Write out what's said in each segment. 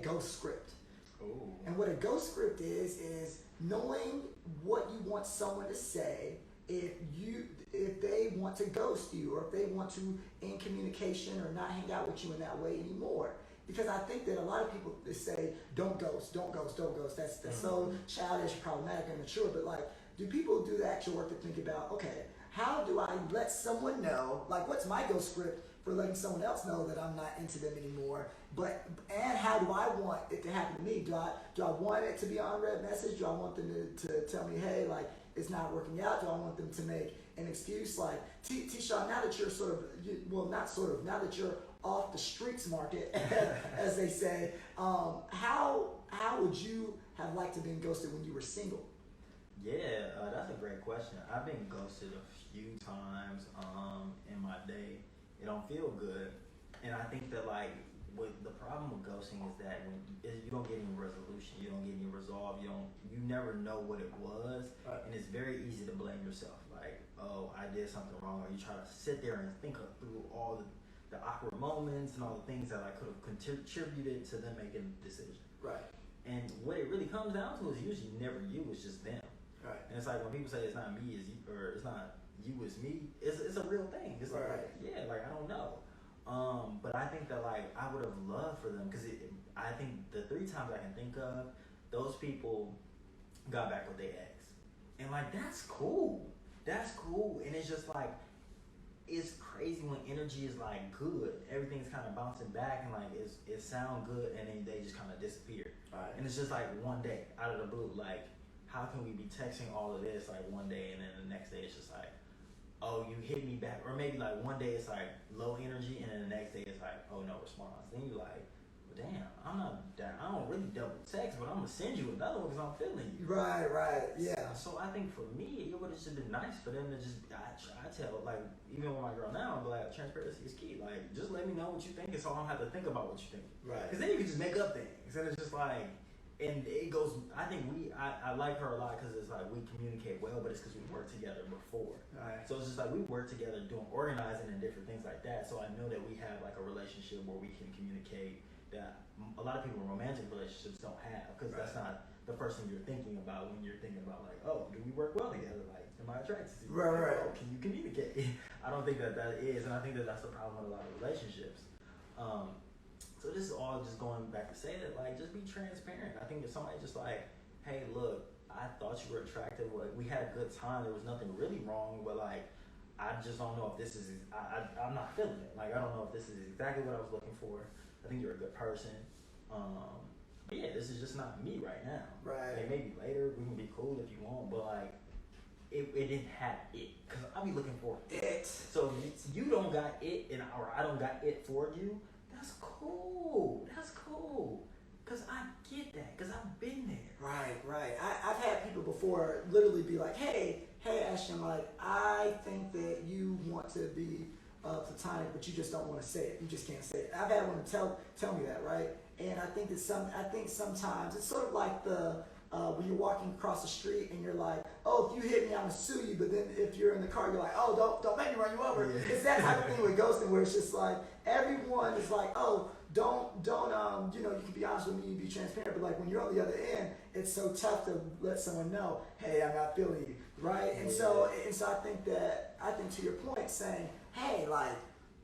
ghost script. Ooh. And what a ghost script is knowing what you want someone to say if they want to ghost you, or if they want to end communication or not hang out with you in that way anymore. Because I think that a lot of people say, don't ghost, don't ghost, don't ghost. That's so childish, problematic, and immature. But like, do people do the actual work to think about, okay, how do I let someone know, like what's my ghost script for letting someone else know that I'm not into them anymore? And how do I want it to happen to me? Do I want it to be an unread message? Do I want them to tell me, hey, like, it's not working out? Do I want them to make an excuse? Like, T-Shawn, now that you're now that you're off the streets market, as they say, how would you have liked to have been ghosted when you were single? Yeah, that's a great question. I've been ghosted a few times in my day. It don't feel good. And I think that, like, the problem with ghosting is that when you don't get any resolution, you don't get any resolve, you never know what it was, right. And it's very easy to blame yourself. Like, oh, I did something wrong, or you try to sit there and think through all the awkward moments and all the things that I could have contributed to them making a decision. Right. And what it really comes down to is usually never you, it's just them. Right. And it's like when people say it's not me, it's you, or it's not you, it's me. It's a real thing. It's like, right. Yeah, like I don't know. But I think that, like, I would have loved for them, because I think the 3 times I can think of, those people got back with their ex, and like that's cool. That's cool, and it's just like, it's crazy when energy is like good, everything's kind of bouncing back, and like it sound good, and then they just kind of disappear. Right. And it's just like one day out of the blue, like, how can we be texting all of this like one day, and then the next day it's just like, oh, you hit me back. Or maybe like one day it's like low energy, and then the next day it's like, oh, no response. Then you're like, well, damn, I don't really double text, but I'm gonna send you another one because I'm feeling you. Right, yeah. So I think for me, it would have just been nice for them to just, I tell, like, even with my girl now, I'm like, transparency is key. Like, just let me know what you think, so I don't have to think about what you think. Right. Because then you can just make up things, and it's just like, and it goes, I think I like her a lot because it's like we communicate well, but it's because we worked together before. Right. So it's just like we work together doing organizing and different things like that. So I know that we have like a relationship where we can communicate that a lot of people in romantic relationships don't have, because that's not the first thing you're thinking about when you're thinking about, like, oh, do we work well together? Like, am I attracted to you? Right. Oh, can you communicate? I don't think that is, and I think that that's the problem with a lot of relationships. So this is all just going back to say that, like, just be transparent. I think if somebody just like, hey, look, I thought you were attractive. Like, we had a good time. There was nothing really wrong, but like, I just don't know if this is. I'm not feeling it. Like, I don't know if this is exactly what I was looking for. I think you're a good person. But yeah, this is just not me right now. Right. Like, maybe later we can be cool if you want, but like, it didn't have it, because I'll be looking for it. So if you don't got it, or I don't got it for you, that's cool. That's cool. Because I get that. Because I've been there. Right. I've had people before literally be like, hey, Ashton, like, I think that you want to be platonic, but you just don't want to say it. You just can't say it. I've had one tell me that, right? And I think sometimes it's sort of like when you're walking across the street and you're like, oh, if you hit me, I'm gonna sue you. But then if you're in the car, you're like, oh, don't make me run you over. Yeah. It's that type of thing with ghosting, where it's just like everyone is like, oh, don't you can be honest with me, you be transparent. But like when you're on the other end, it's so tough to let someone know, hey, I'm not feeling you, right? And so I think to your point, saying, hey, like,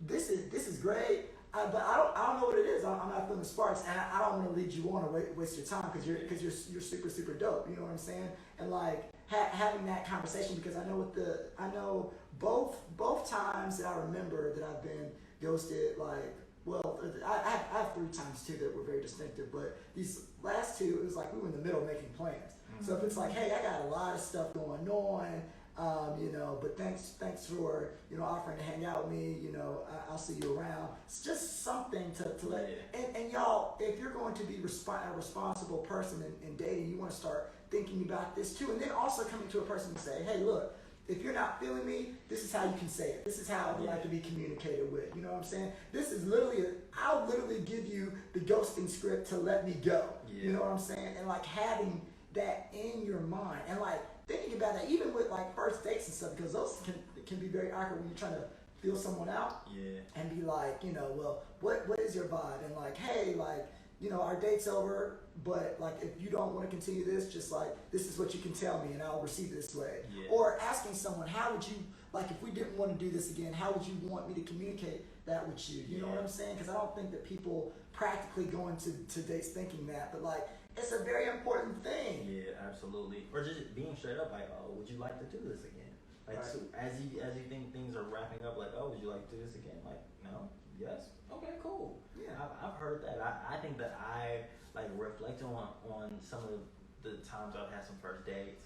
this is great. But I don't know what it is. I'm not feeling the sparks, and I don't want to lead you on or waste your time, because you're super, super dope. You know what I'm saying? And like having that conversation, because I know both times that I remember that I've been ghosted. Like, well, I have 3 times too that were very distinctive, but these last 2, it was like we were in the middle making plans. Mm-hmm. So if it's like, hey, I got a lot of stuff going on. But thanks for, offering to hang out with me, I'll see you around. It's just something to let, and y'all, if you're going to be a responsible person in dating, you want to start thinking about this too. And then also coming to a person and say, hey, look, if you're not feeling me, this is how you can say it. This is how I'd like to be communicated with. You know what I'm saying? This is I'll literally give you the ghosting script to let me go. Yeah. You know what I'm saying? And like having that in your mind, and like thinking about that, even with like first dates and stuff, because those can be very awkward when you're trying to feel someone out. Yeah. And be like, well, what is your vibe? And like, hey, like, you know, our date's over, but like if you don't want to continue this, just like this is what you can tell me and I'll receive it this way. Yeah. Or asking someone, how would you, like if we didn't want to do this again, how would you want me to communicate that with you? You know what I'm saying? Because I don't think that people practically go into dates thinking that, but like it's a very important thing. Yeah, absolutely. Or just being straight up like, oh, would you like to do this again? Like, Right. so as you think things are wrapping up, like, oh, would you like to do this again? Like, no, yes, okay, cool. Yeah. I've heard that. I think that I like reflecting on some of the times I've had some first dates.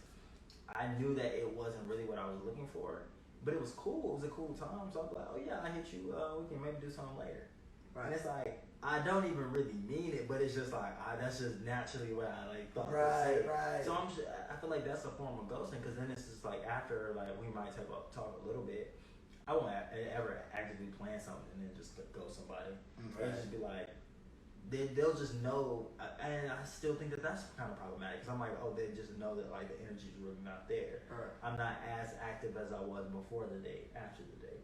I knew that it wasn't really what I was looking for, but it was cool. It was a cool time. So I'm like, oh yeah, I hit you. We can maybe do something later. Right. And it's like I don't even really mean it, but it's just like that's just naturally what I like thought to say. Right. So I feel like that's a form of ghosting because then it's just like after like we might talk a little bit. I won't ever actively plan something and then just ghost somebody. Right. It'll just be like they'll just know, and I still think that that's kind of problematic because I'm like, oh, they just know that like the energy's really not there. Right. I'm not as active as I was before the date, after the date.